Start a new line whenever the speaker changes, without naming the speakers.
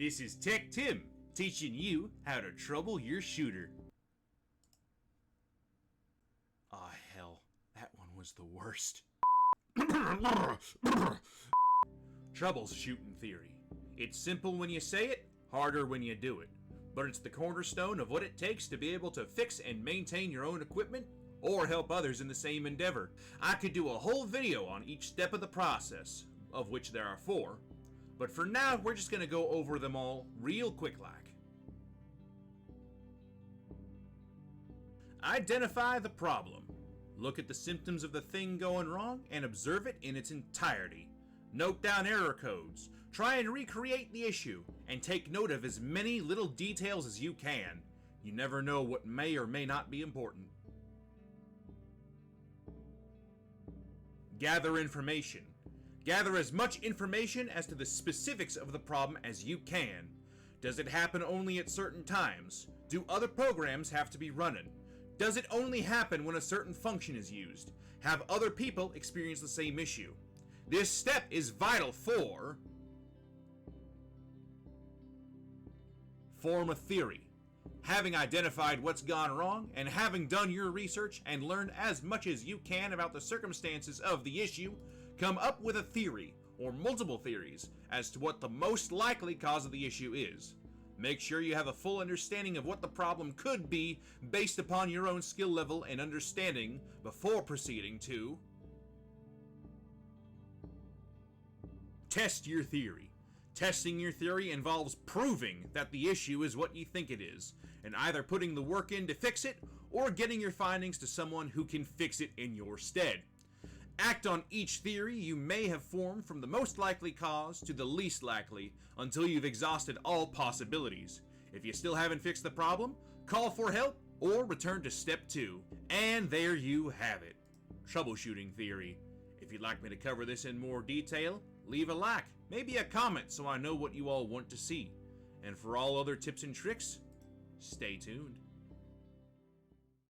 This is TecTim, teaching you how to trouble your shooter. Ah, hell, that one was the worst. Troubleshooting theory. It's simple when you say it, harder when you do it. But it's the cornerstone of what it takes to be able to fix and maintain your own equipment or help others in the same endeavor. I could do a whole video on each step of the process, of which there are 4, but for now we're just going to go over them all real quick like. Identify the problem. Look at the symptoms of the thing going wrong and observe it in its entirety. Note down error codes. Try and recreate the issue, and take note of as many little details as you can. You never know what may or may not be important. Gather information. Gather as much information as to the specifics of the problem as you can. Does it happen only at certain times? Do other programs have to be running? Does it only happen when a certain function is used? Have other people experience the same issue? This step is vital for form a theory. Having identified what's gone wrong and having done your research and learned as much as you can about the circumstances of the issue, come up with a theory or multiple theories as to what the most likely cause of the issue is. Make sure you have a full understanding of what the problem could be based upon your own skill level and understanding before proceeding to test your theory. Testing your theory involves proving that the issue is what you think it is, and either putting the work in to fix it, or getting your findings to someone who can fix it in your stead. Act on each theory you may have formed from the most likely cause to the least likely, until you've exhausted all possibilities. If you still haven't fixed the problem, call for help, or return to step 2. And there you have it. Troubleshooting theory. If you'd like me to cover this in more detail, leave a like, maybe a comment so I know what you all want to see. And for all other tips and tricks, stay tuned.